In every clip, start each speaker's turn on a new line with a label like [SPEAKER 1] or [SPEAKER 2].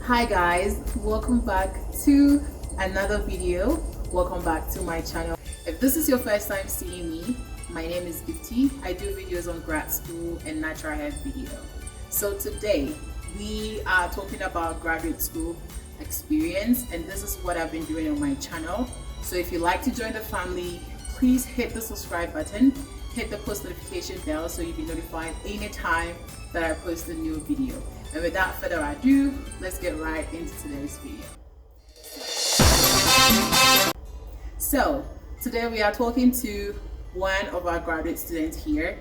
[SPEAKER 1] Hi guys, welcome back to another video. Welcome back to my channel. If this is your first time seeing me, my name is Gifty. I do videos on grad school and natural health video. So today we are talking about graduate school experience, and this is what I've been doing on my channel. So if you'd like to join the family, please hit the subscribe button, hit the post notification bell so you'll be notified anytime that I post a new video. And without further ado, let's get right into today's video. So today we are talking to one of our graduate students here,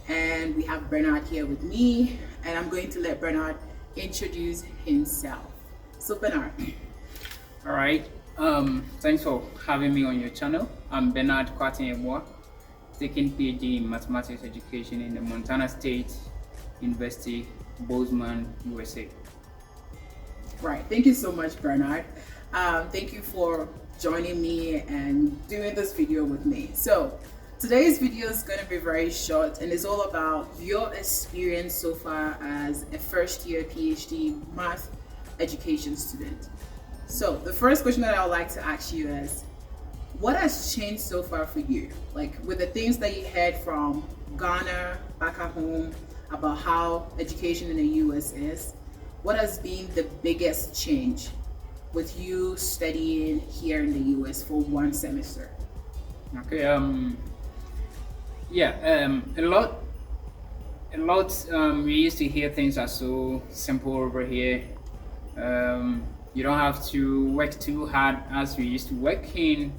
[SPEAKER 1] and we have Bernard here with me, and I'm going to let Bernard introduce himself. So Bernard.
[SPEAKER 2] All right. Thanks for having me on your channel. I'm Bernard Kwatin, taking PhD in mathematics education in the Montana State University, Bozeman, USA.
[SPEAKER 1] Right. Thank you so much, Bernard. Thank you for joining me and doing this video with me. So today's video is going to be very short, and it's all about your experience so far as a first year PhD math education student. So the first question that I would like to ask you is, what has changed so far for you? Like with the things that you heard from Ghana, back at home, about how education in the US is, what has been the biggest change with you studying here in the US for one semester?
[SPEAKER 2] Okay. A lot. We used to hear things are so simple over here. You don't have to work too hard as we used to work in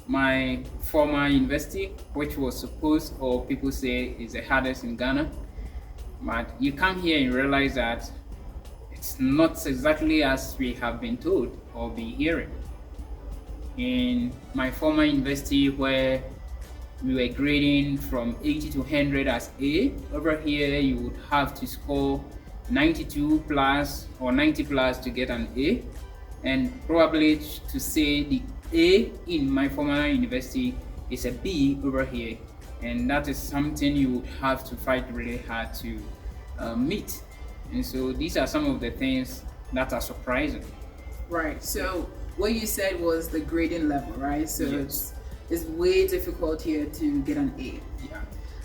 [SPEAKER 2] my former university, which was supposed, or people say, is the hardest in Ghana. But you come here and realize that it's not exactly as we have been told or been hearing. In my former university, where we were grading from 80 to 100 as A, over here you would have to score 92 plus or 90 plus to get an A, and probably to say the A in my former university is a B over here, and that is something you would have to fight really hard to meet. And so these are some of the things that are surprising.
[SPEAKER 1] Right. So what you said was the grading level, right? So
[SPEAKER 2] yes.
[SPEAKER 1] it's way difficult here to get an A.
[SPEAKER 2] Yeah.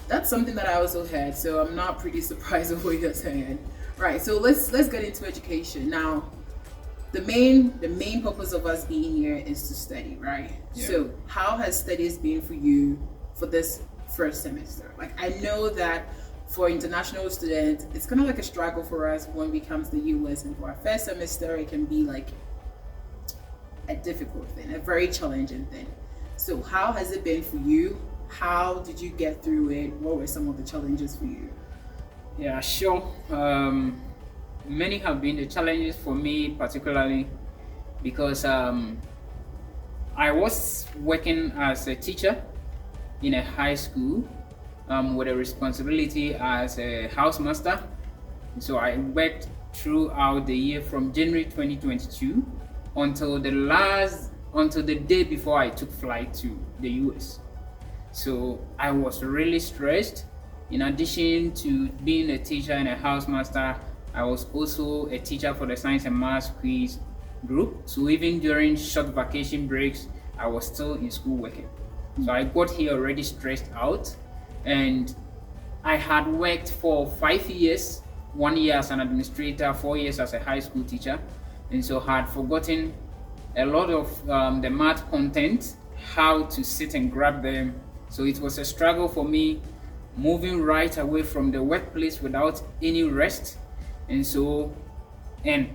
[SPEAKER 1] That's something that I also heard, so I'm not pretty surprised with what you're saying. Right. So let's get into education now. The main purpose of us being here is to study, right?
[SPEAKER 2] Yeah.
[SPEAKER 1] So how has studies been for you for this first semester? Like, I know that for international students, it's kind of like a struggle for us when we come to the US, and for our first semester, it can be like a difficult thing, a very challenging thing. So how has it been for you? How did you get through it? What were some of the challenges for you?
[SPEAKER 2] Yeah, sure. Many have been the challenges for me, particularly because I was working as a teacher in a high school with a responsibility as a housemaster. So I worked throughout the year from January 2022 until the day before I took flight to the US. So I was really stressed. In addition to being a teacher and a housemaster, I was also a teacher for the science and maths quiz group. So even during short vacation breaks, I was still in school working. So I got here already stressed out, and I had worked for 5 years, 1 year as an administrator, 4 years as a high school teacher, and so had forgotten a lot of the math content, how to sit and grab them. So it was a struggle for me moving right away from the workplace without any rest. And so, when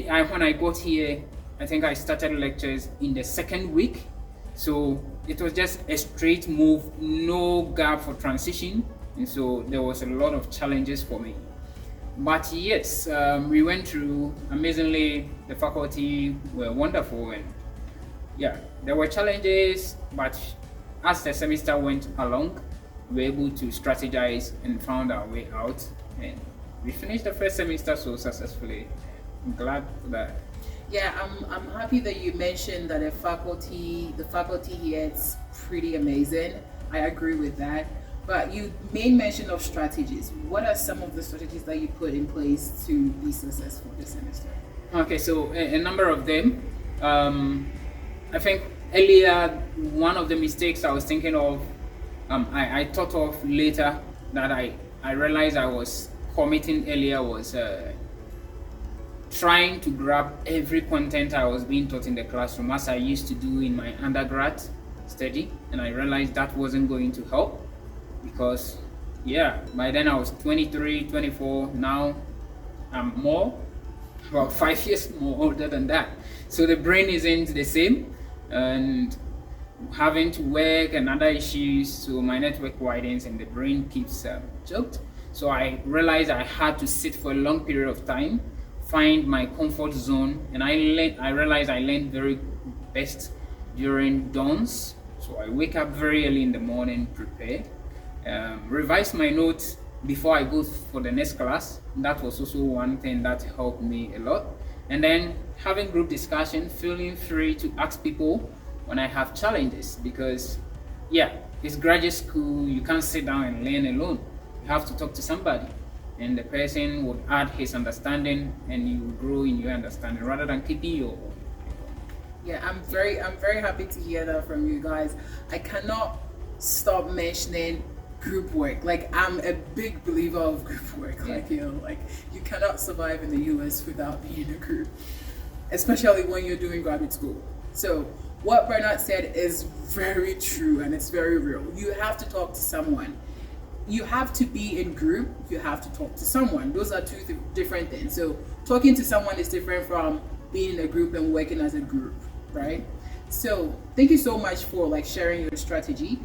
[SPEAKER 2] I got here, I think I started lectures in the second week. So it was just a straight move, no gap for transition. And so there was a lot of challenges for me. But yes, we went through amazingly. The faculty were wonderful, and yeah, there were challenges, but as the semester went along, we were able to strategize and found our way out, and we finished the first semester so successfully. I'm glad for that.
[SPEAKER 1] Yeah, I'm happy that you mentioned that the faculty here is pretty amazing. I agree with that. But you made mention of strategies. What are some of the strategies that you put in place to be successful this semester?
[SPEAKER 2] Okay, so a number of them. I think earlier, one of the mistakes I was thinking of, I thought of later that I realized I was committing earlier was trying to grab every content I was being taught in the classroom as I used to do in my undergrad study, and I realized that wasn't going to help because, yeah, by then I was 23, 24. Now I'm about 5 years more older than that. So the brain isn't the same, and having to work and other issues, so my network widens and the brain keeps choked. So I realized I had to sit for a long period of time, find my comfort zone, and I realized I learned very best during dawns. So I wake up very early in the morning, prepare, revise my notes before I go for the next class. That was also one thing that helped me a lot. And then having group discussion, feeling free to ask people when I have challenges, because yeah, it's graduate school, you can't sit down and learn alone. You have to talk to somebody, and the person would add his understanding and you will grow in your understanding rather than keeping your own.
[SPEAKER 1] Yeah, I'm very happy to hear that from you guys. I cannot stop mentioning group work. Like, I'm a big believer of group work. Like, like you cannot survive in the US without being in a group, especially when you're doing graduate school. So what Bernard said is very true and it's very real. You have to talk to someone. You have to be in group, you have to talk to someone. Those are two different things. So talking to someone is different from being in a group and working as a group, right? So thank you so much for like sharing your strategy.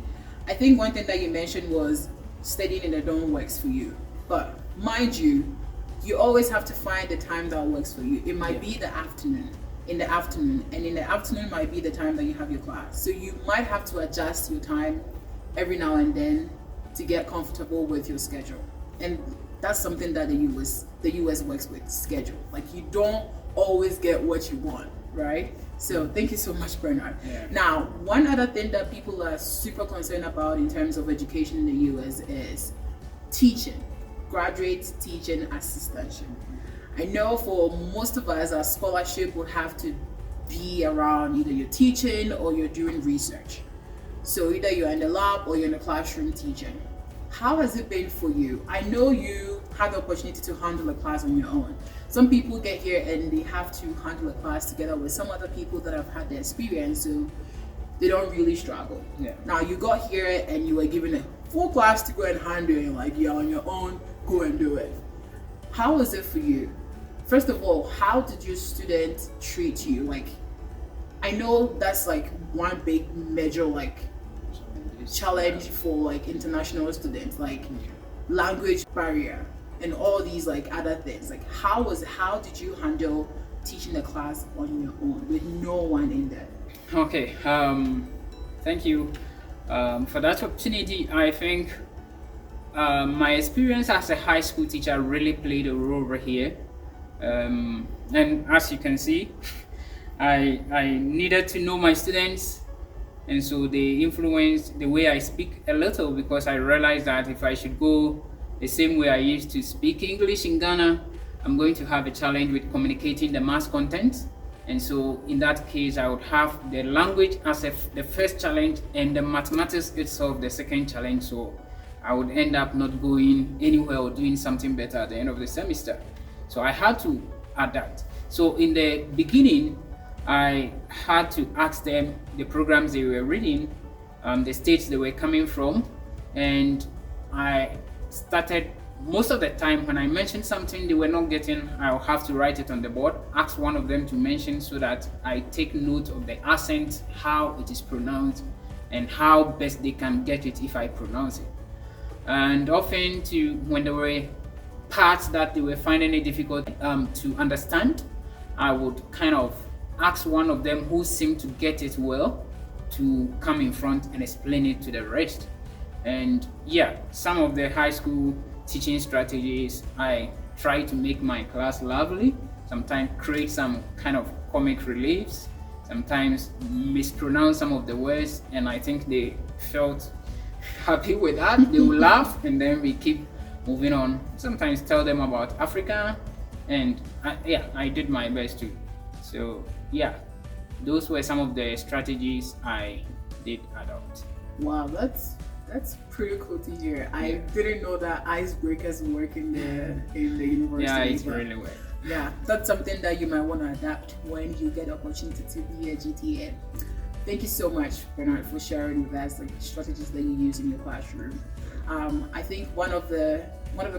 [SPEAKER 1] I think one thing that you mentioned was studying in the dorm works for you. But mind you, you always have to find the time that works for you. It might be the afternoon, and in the afternoon might be the time that you have your class. So you might have to adjust your time every now and then to get comfortable with your schedule. And that's something that the US works with, schedule. Like, you don't always get what you want, right? So thank you so much, Bernard.
[SPEAKER 2] Yeah.
[SPEAKER 1] Now, one other thing that people are super concerned about in terms of education in the US is teaching, graduate teaching assistantship. I know for most of us, our scholarship would have to be around either you're teaching or you're doing research. So either you're in the lab or you're in the classroom teaching. How has it been for you? I know you had the opportunity to handle a class on your own. Some people get here and they have to handle a class together with some other people that have had the experience, so they don't really struggle.
[SPEAKER 2] Yeah.
[SPEAKER 1] Now you got here and you were given a full class to go and handle, and like, you're on your own, go and do it. How was it for you? First of all, how did your students treat you? Like, I know that's like one big major like challenge for like international students, like language barrier and all these like other things. Like, how did you handle teaching the class on your own with no one in there?
[SPEAKER 2] Okay, thank you for that opportunity. I think my experience as a high school teacher really played a role over here. And as you can see, I needed to know my students, and so they influenced the way I speak a little, because I realized that if I should go the same way I used to speak English in Ghana, I'm going to have a challenge with communicating the mass content. And so in that case, I would have the language as the first challenge and the mathematics itself the second challenge. So I would end up not going anywhere or doing something better at the end of the semester. So I had to adapt. So in the beginning, I had to ask them the programs they were reading, the states they were coming from, and I started, most of the time when I mentioned something they were not getting, I'll have to write it on the board, ask one of them to mention, so that I take note of the accent, how it is pronounced, and how best they can get it if I pronounce it. And often when there were parts that they were finding it difficult to understand, I would kind of ask one of them who seemed to get it well to come in front and explain it to the rest. And yeah, some of the high school teaching strategies, I try to make my class lively, sometimes create some kind of comic reliefs, sometimes mispronounce some of the words, and I think they felt happy with that. They will laugh, and then we keep moving on. Sometimes tell them about Africa, and I did my best too. So yeah, those were some of the strategies I did adopt.
[SPEAKER 1] Wow, that's pretty cool to hear. I didn't know that icebreakers work in the university.
[SPEAKER 2] Yeah, it's really well.
[SPEAKER 1] Yeah, that's something that you might want to adapt when you get the opportunity to be a GTA. Thank you so much, Bernard, for sharing with us the strategies that you use in your classroom. I think one of the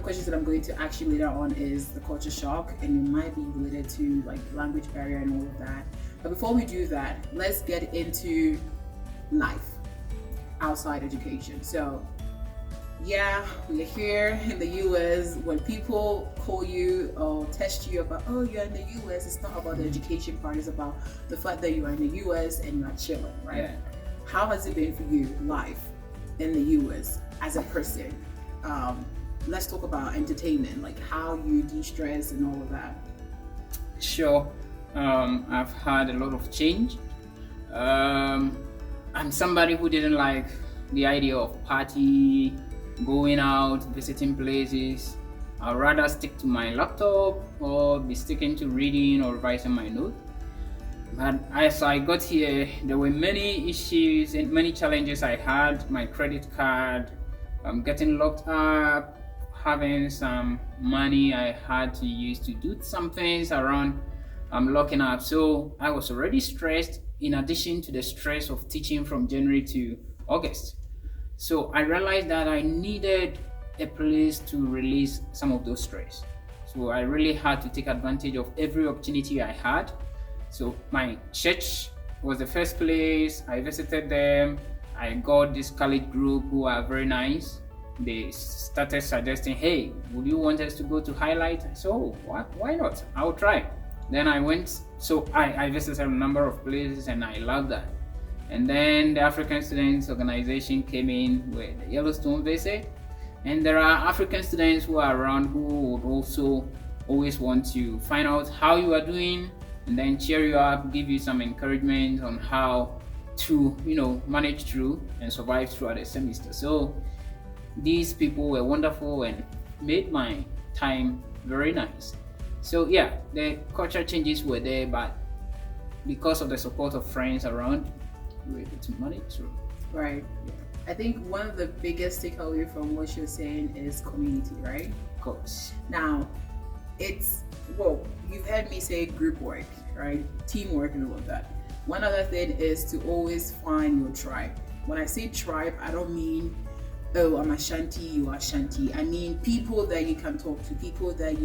[SPEAKER 1] questions that I'm going to ask you later on is the culture shock, and it might be related to like language barrier and all of that. But before we do that, let's get into life outside education. So yeah, we're here in the US. When people call you or test you about, oh, you're in the US, it's not about the education part, it's about the fact that you are in the US and you're chilling, right?
[SPEAKER 2] Yeah.
[SPEAKER 1] How has it been for you, life in the US as a person? Let's talk about entertainment, like how you de-stress and all of that.
[SPEAKER 2] Sure. I've had a lot of change. I'm somebody who didn't like the idea of party, going out, visiting places. I'd rather stick to my laptop or be sticking to reading or revising my notes. But as I got here, there were many issues and many challenges I had. My credit card, getting locked up, having some money I had to use to do some things around locking up. So I was already stressed in addition to the stress of teaching from January to August. So I realized that I needed a place to release some of those stress. So I really had to take advantage of every opportunity I had. So my church was the first place. I visited them. I got this college group who are very nice. They started suggesting, hey, would you want us to go to Highlight? I said, oh, why not? I'll try. Then I went, so I visited a number of places and I loved that. And then the African Students Organization came in with the Yellowstone visit. And there are African students who are around who would also always want to find out how you are doing and then cheer you up, give you some encouragement on how to, manage through and survive throughout the semester. So these people were wonderful and made my time very nice. So yeah, the culture changes were there, but because of the support of friends around, we were able to manage through.
[SPEAKER 1] Right.
[SPEAKER 2] Yeah.
[SPEAKER 1] I think one of the biggest takeaway from what you're saying is community, right?
[SPEAKER 2] Of course.
[SPEAKER 1] Now, you've heard me say group work, right? Teamwork and all of that. One other thing is to always find your tribe. When I say tribe, I don't mean, oh, I'm Ashanti, you are Ashanti. I mean people that you can talk to, people that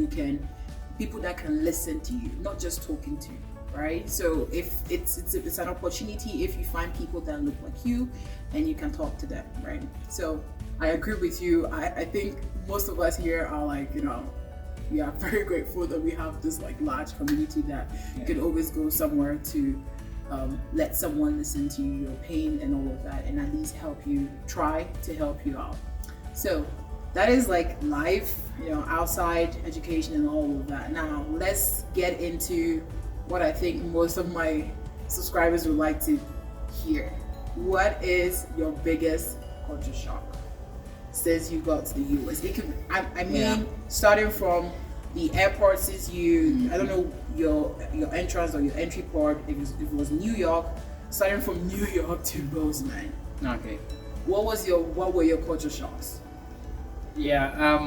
[SPEAKER 1] can listen to you, not just talking to, right? So if it's an opportunity if you find people that look like you and you can talk to them, right? So I agree with you. I think most of us here are like, we are very grateful that we have this like large community that you can always go somewhere to let someone listen to your pain and all of that and at least try to help you out. So that is like life, outside education and all of that. Now let's get into what I think most of my subscribers would like to hear. What is your biggest culture shock since you got to the US? Starting from the airport, since I don't know your entrance or your entry port, if it was New York, starting from New York to Bozeman.
[SPEAKER 2] Okay.
[SPEAKER 1] What were your culture shocks?
[SPEAKER 2] Yeah,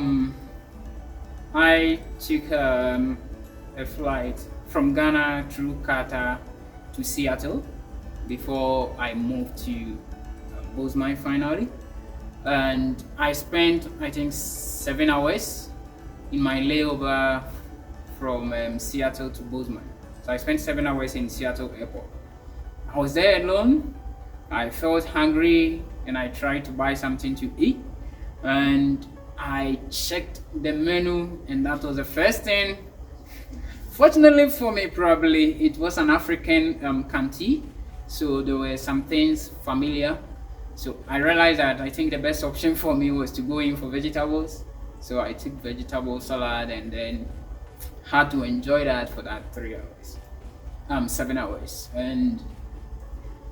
[SPEAKER 2] I took a flight from Ghana through Qatar to Seattle before I moved to Bozeman finally. And I spent, I think, 7 hours in my layover from Seattle to Bozeman. So I spent 7 hours in Seattle airport. I was there alone. I felt hungry and I tried to buy something to eat. And I checked the menu and that was the first thing. Fortunately for me, probably, it was an African canteen. So there were some things familiar. So I realized that I think the best option for me was to go in for vegetables. So I took vegetable salad and then had to enjoy that for that 7 hours. And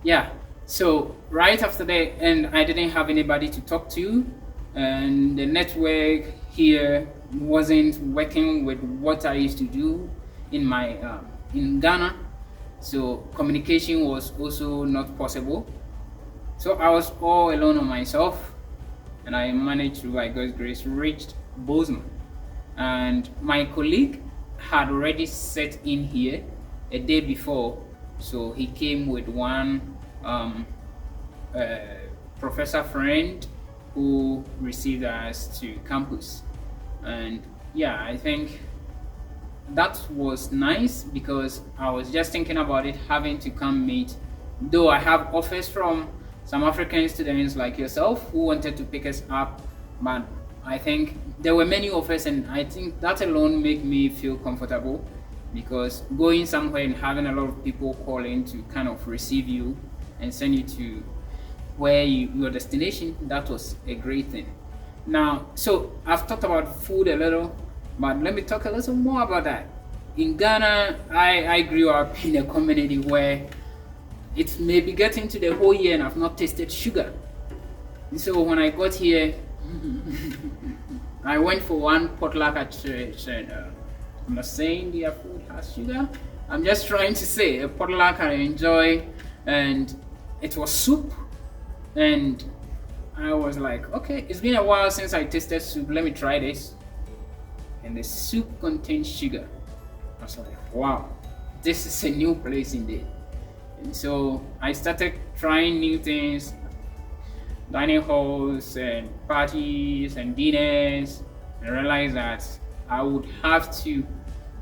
[SPEAKER 2] yeah, so right after that, and I didn't have anybody to talk to, and the network here wasn't working with what I used to do in my in Ghana, so communication was also not possible. So I was all alone on myself, and I managed to, by God's grace, reached Bozeman. And my colleague had already set in here a day before, so he came with one professor friend who received us to campus. And yeah, I think that was nice because I was just thinking about it, having to come meet, though I have offers from some African students like yourself who wanted to pick us up, but I think there were many offers, and I think that alone made me feel comfortable, because going somewhere and having a lot of people calling to kind of receive you and send you to where your destination, that was a great thing. Now, so I've talked about food a little, but let me talk a little more about that. In Ghana, I grew up in a community where it may be getting to the whole year and I've not tasted sugar. So when I got here, I went for one potluck at church, and I'm not saying their food has sugar. I'm just trying to say a potluck I enjoy, and it was soup, and I was like, okay, it's been a while since I tasted soup. Let me try this. And the soup contains sugar. I was like, wow, this is a new place indeed. And so I started trying new things, dining halls and parties and dinners, and realized that I would have to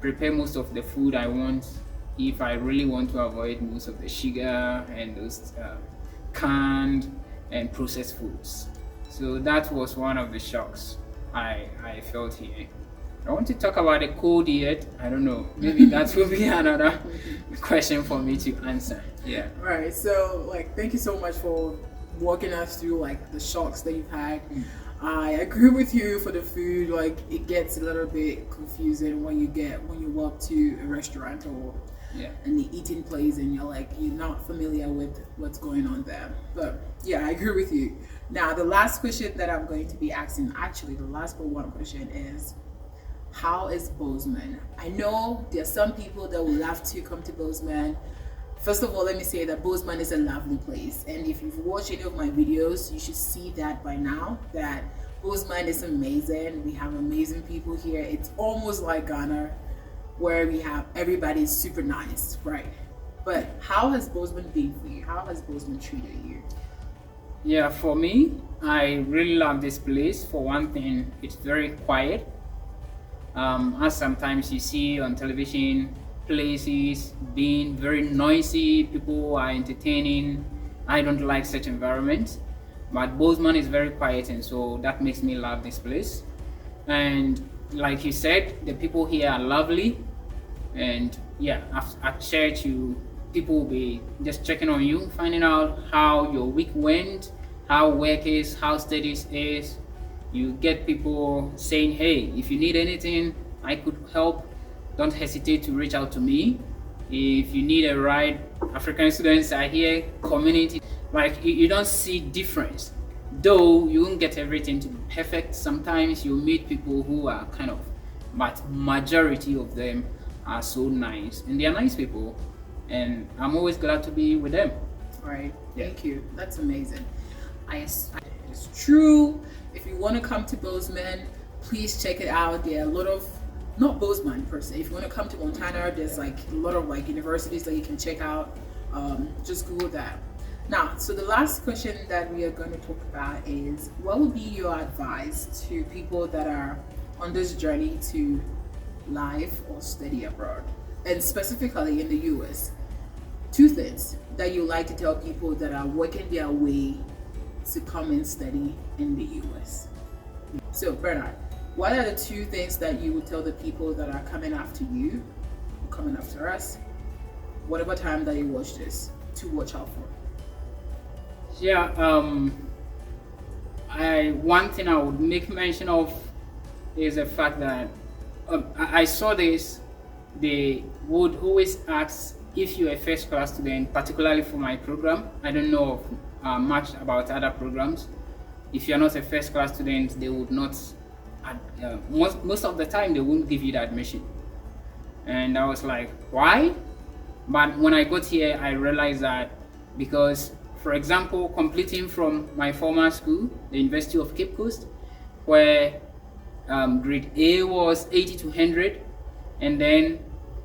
[SPEAKER 2] prepare most of the food I want if I really want to avoid most of the sugar and those canned and processed foods. So that was one of the shocks I felt here. I want to talk about the cold yet. I don't know. Maybe that will be another question for me to answer. Yeah.
[SPEAKER 1] Right. So, like, thank you so much for walking us through like the shocks that you've had. I agree with you for the food. Like, it gets a little bit confusing when you walk to a restaurant or an eating place and you're not familiar with what's going on there. But yeah, I agree with you. Now, the last question that I'm going to be asking, actually, the last but one question is, how is Bozeman? I know there are some people that would love to come to Bozeman. First of all, let me say that Bozeman is a lovely place, and if you've watched any of my videos, you should see that by now, that Bozeman is amazing. We have amazing people here. It's almost like Ghana, where we have everybody is super nice, right? But how has Bozeman been for you? How has Bozeman treated you?
[SPEAKER 2] Yeah, for me, I really love this place. For one thing, it's very quiet. As sometimes you see on television, places being very noisy, people are entertaining. I don't like such environments, but Bozeman is very quiet, and so that makes me love this place. And like you said, the people here are lovely, and yeah, at church, people will be just checking on you, finding out how your week went, how work is, how studies is. You get people saying, hey, if you need anything, I could help. Don't hesitate to reach out to me. If you need a ride, African students are here, community. Like, you don't see difference. Though you won't get everything to be perfect, sometimes you meet people who are kind of, but majority of them are so nice. And they are nice people. And I'm always glad to be with them.
[SPEAKER 1] Right. Thank you. That's amazing. It's true. If you want to come to Bozeman, please check it out. There are a lot of, not Bozeman per se. If you want to come to Montana, there's like a lot of like universities that you can check out. Just Google that. Now, so the last question that we are going to talk about is, what would be your advice to people that are on this journey to live or study abroad, and specifically in the US? Two things that you like to tell people that are working their way to come and study in the US. So Bernard, what are the two things that you would tell the people that are coming after you, coming after us, whatever time that you watch this, to watch out for?
[SPEAKER 2] Yeah, one thing I would make mention of is the fact that I saw this. They would always ask if you're a first class student, particularly for my program. I don't know much about other programs. If you're not a first class student, they would not most of the time they won't give you the admission. And I was like, why? But when I got here, I realized that because, for example, completing from my former school, the University of Cape Coast, where grade A was 80 to 100, and then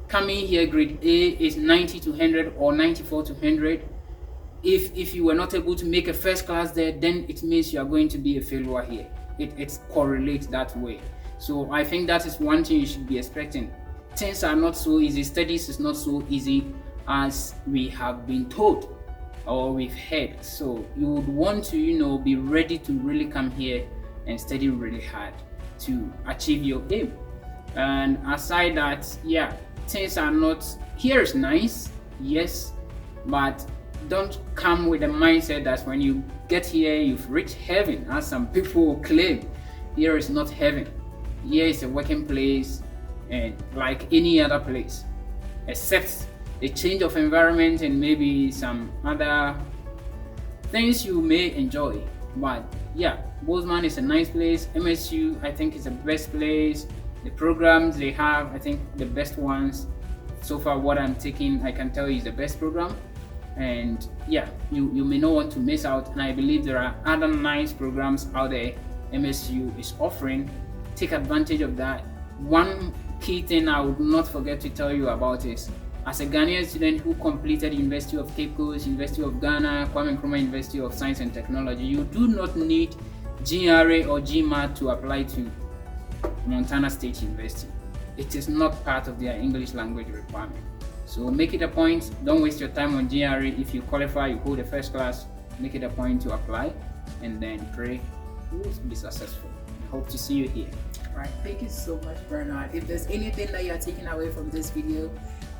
[SPEAKER 2] coming here, grade A is 90 to 100 or 94 to 100. If you were not able to make a first class there, then it means you are going to be a failure here. It correlates that way. So I think that is one thing you should be expecting. Things are not so easy. Studies is not so easy as we have been told or we've heard. So you would want to, be ready to really come here and study really hard to achieve your aim. And aside that, things are not, here is nice, yes, but don't come with the mindset that when you get here you've reached heaven, as some people claim. Here is not heaven. Here is a working place, and like any other place, except the change of environment and maybe some other things you may enjoy. But Bozeman is a nice place. MSU, I think, is the best place. The programs they have, I think, the best ones. So far, what I'm taking, I can tell you, is the best program. And you may not want to miss out. And I believe there are other nice programs out there MSU is offering. Take advantage of that. One key thing I would not forget to tell you about is, as a Ghanaian student who completed University of Cape Coast, University of Ghana, Kwame Nkrumah University of Science and Technology, you do not need GRA or GMAT to apply to Montana State University. It is not part of their English language requirement. So make it a point. Don't waste your time on GRA. If you qualify, you hold the first class, make it a point to apply, and then pray you will be successful. Hope to see you here.
[SPEAKER 1] Right. Thank you so much, Bernard. If there's anything that you're taking away from this video,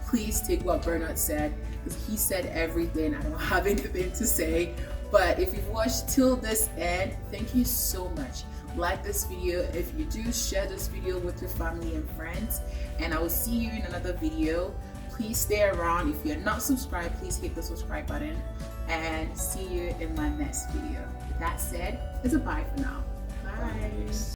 [SPEAKER 1] please take what Bernard said, because he said everything. I don't have anything to say. But if you've watched till this end, thank you so much. Like this video. If you do, share this video with your family and friends. And I will see you in another video. Please stay around. If you're not subscribed, please hit the subscribe button. And see you in my next video. With that said, it's a bye for now. Bye.